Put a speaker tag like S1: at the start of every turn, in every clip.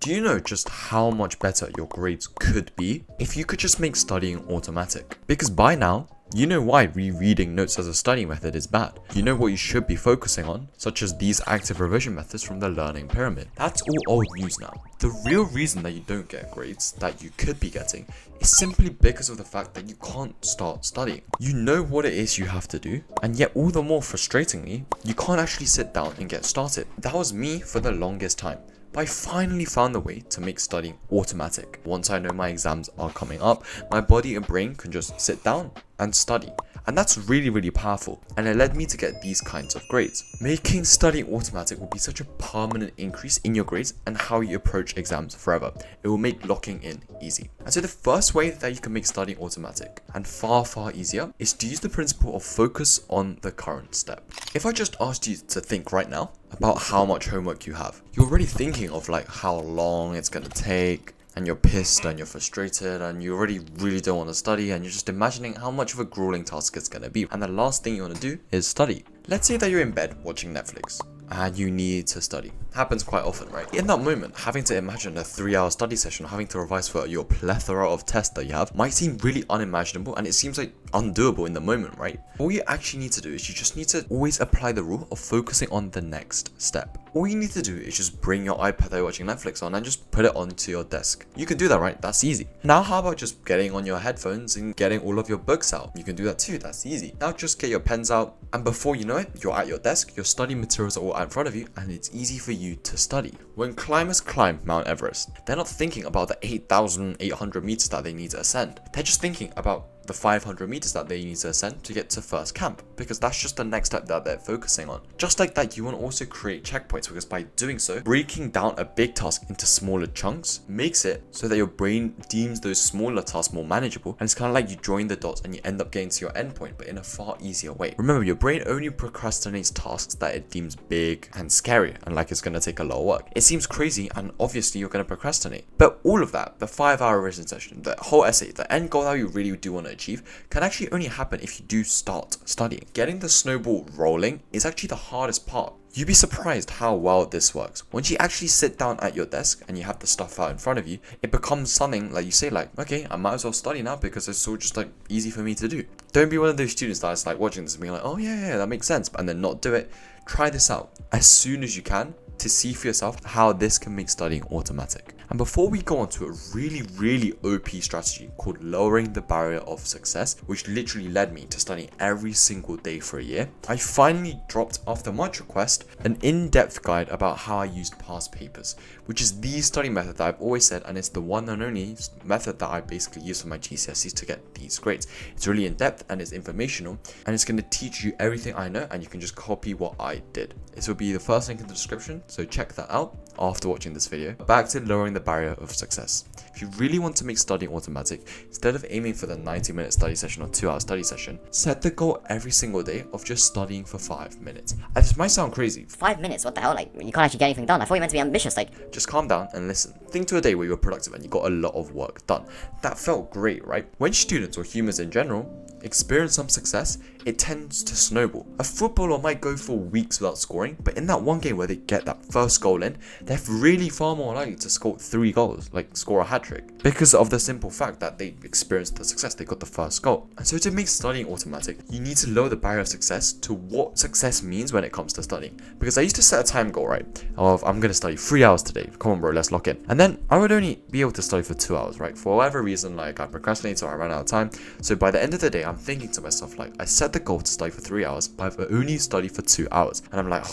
S1: Do you know just how much better your grades could be if you could just make studying automatic? Because by now, you know why rereading notes as a study method is bad. You know what you should be focusing on, such as these active revision methods from the learning pyramid. That's all old news now. The real reason that you don't get grades that you could be getting is simply because of the fact that you can't start studying. You know what it is you have to do, and yet all the more frustratingly, you can't actually sit down and get started. That was me for the longest time. But I finally found the way to make studying automatic. Once I know my exams are coming up, my body and brain can just sit down and study. And that's really powerful, and it led me to get these kinds of grades. Making studying automatic will be such a permanent increase in your grades and how you approach exams forever. It will make locking in easy. And so the first way that you can make studying automatic, and far easier, is to use the principle of focus on the current step. If I just asked you to think right now about how much homework you have, you're already thinking of like how long it's gonna take, and you're pissed and you're frustrated and you already really don't want to study, and you're just imagining how much of a grueling task it's going to be, and the last thing you want to do is study. Let's say that you're in bed watching Netflix and you need to study. Happens quite often, right? In that moment, having to imagine a 3-hour study session, having to revise for your plethora of tests that you have, might seem really unimaginable, and it seems like undoable in the moment, right? All you actually need to do is you just need to always apply the rule of focusing on the next step. All you need to do is just bring your iPad that you're watching Netflix on and just put it onto your desk. You can do that, right? That's easy. Now how about just getting on your headphones and getting all of your books out? You can do that too, that's easy. Now just get your pens out, and before you know it, you're at your desk, your study materials are all out in front of you, and it's easy for you to study. When climbers climb Mount Everest, they're not thinking about the 8,800 meters that they need to ascend. They're just thinking about the 500 meters that they need to ascend to get to first camp, because that's just the next step that they're focusing on. Just like that, you want to also create checkpoints, because by doing so, breaking down a big task into smaller chunks makes it so that your brain deems those smaller tasks more manageable, and it's kind of like you join the dots and you end up getting to your endpoint, but in a far easier way. Remember, your brain only procrastinates tasks that it deems big and scary and like it's going to take a lot of work. It seems crazy, and obviously you're going to procrastinate. But all of that, the 5-hour revision session, the whole essay, the end goal that you really do want to achieve, can actually only happen if you do start studying. Getting the snowball rolling is actually the hardest part. You'd be surprised how well this works. Once you actually sit down at your desk and you have the stuff out in front of you, it becomes something like you say like, okay, I might as well study now because it's so just like easy for me to do. Don't be one of those students that's like watching this and being like, oh yeah, that makes sense, and then not do it. Try this out as soon as you can to see for yourself how this can make studying automatic. And before we go on to a really OP strategy called lowering the barrier of success, which literally led me to studying every single day for a year, I finally dropped, after much request, an in-depth guide about how I used past papers, which is the study method that I've always said, and it's the one and only method that I basically use for my GCSEs to get these grades. It's really in-depth and it's informational, and it's going to teach you everything I know, and you can just copy what I did. This will be the first link in the description, so check that out after watching this video. Back to lowering the barrier of success. If you really want to make studying automatic, instead of aiming for the 90-minute study session or 2-hour study session, set the goal every single day of just studying for 5 minutes. And this might sound crazy.
S2: 5 minutes? What the hell? Like, you can't actually get anything done. I thought you meant to be ambitious, like...
S1: Just calm down and listen. Think to a day where you were productive and you got a lot of work done. That felt great, right? When students, or humans in general, experience some success, it tends to snowball. A footballer might go for weeks without scoring, but in that one game where they get that first goal in, they're really far more likely to score 3 goals, like score a hat-trick, because of the simple fact that they experienced the success, they got the first goal. And so to make studying automatic, you need to lower the barrier of success to what success means when it comes to studying. Because I used to set a time goal, right, of I'm going to study 3 hours today, come on bro, let's lock in. And then I would only be able to study for 2 hours, right, for whatever reason, like I procrastinated or I ran out of time. So by the end of the day, I'm thinking to myself, like, I set the goal to study for 3 hours, but I've only studied for 2 hours. And I'm like,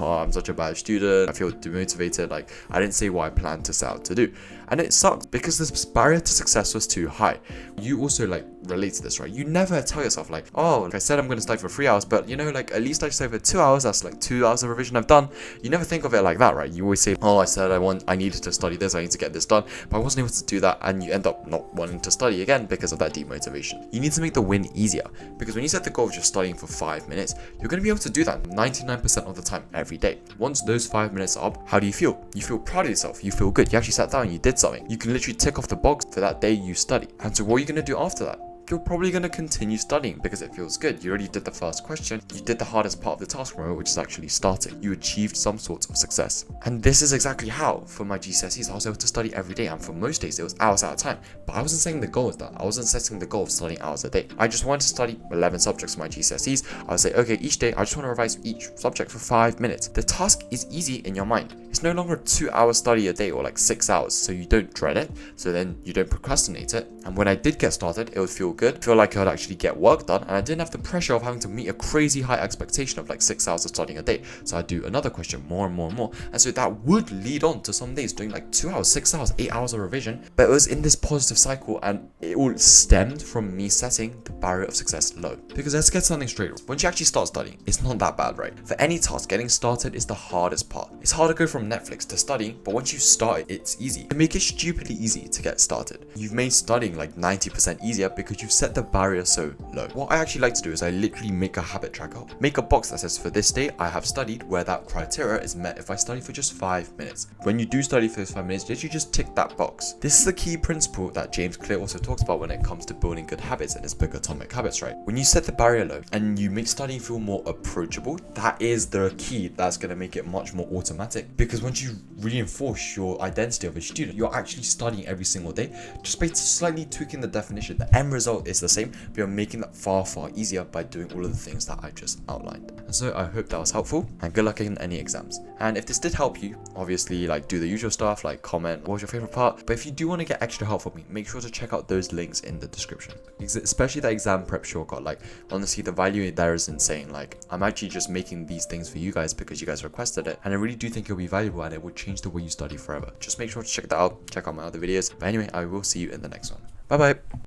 S1: I'm such a bad student. I feel demotivated. Like, I didn't say what I planned to set out to do. And it sucks because this barrier to success was too high. You also like relate to this, right? You never tell yourself like, oh, like I said I'm going to study for 3 hours, but you know, like at least I studied for 2 hours. That's like 2 hours of revision I've done. You never think of it like that, right? You always say, oh, I said I needed to study this, I need to get this done, but I wasn't able to do that, and you end up not wanting to study again because of that demotivation. You need to make the win easier, because when you set the goal of just studying for 5 minutes, you're going to be able to do that 99% of the time every day. Once those 5 minutes are up, how do you feel? You feel proud of yourself. You feel good. You actually sat down and you did something. You can literally tick off the box for that day you study. And so what are you going to do after that? you're probably going to continue studying because it feels good. You already did the first question. You did the hardest part of the task, remember, which is actually starting. You achieved some sort of success. And this is exactly how, for my GCSEs, I was able to study every day. And for most days, it was hours at a time. But I wasn't saying the goal was that. I wasn't setting the goal of studying hours a day. I just wanted to study 11 subjects for my GCSEs. I would say, okay, each day, I just want to revise each subject for 5 minutes. The task is easy in your mind. It's no longer a 2-hour study a day or like 6 hours. So you don't dread it. So then you don't procrastinate it. And when I did get started, it would feel good, feel like I would actually get work done, and I didn't have the pressure of having to meet a crazy high expectation of like 6 hours of studying a day. So I'd do another question more and more and more. And so that would lead on to some days doing like 2 hours, 6 hours, 8 hours of revision. But it was in this positive cycle, and it all stemmed from me setting the barrier of success low. Because let's get something straight. Once you actually start studying, it's not that bad, right? For any task, getting started is the hardest part. It's hard to go from Netflix to studying, but once you start it, it's easy. To make it stupidly easy to get started. You've made studying like 90% easier because you've set the barrier so low. What I actually like to do is I literally make a habit tracker. Make a box that says for this day I have studied, where that criteria is met if I study for just 5 minutes. When you do study for those 5 minutes, literally just tick that box. This is the key principle that James Clear also talks about when it comes to building good habits in his book Atomic Habits, right? When you set the barrier low and you make studying feel more approachable, that is the key that's going to make it much more automatic. Because once you reinforce your identity of a student, you're actually studying every single day, just by slightly tweaking the definition. The end result is the same, but you're making that far easier by doing all of the things that I just outlined. And so I hope that was helpful, and good luck in any exams. And if this did help you, obviously like do the usual stuff, like comment what was your favorite part. But if you do want to get extra help from me, make sure to check out those links in the description, especially the exam prep shortcut. Like, honestly, the value there is insane. Like, I'm actually just making these things for you guys because you guys requested it, and I really do think it'll be valuable and it will change the way you study forever. Just make sure to check that out, check out my other videos. But anyway, I will see you in the next one. Bye bye.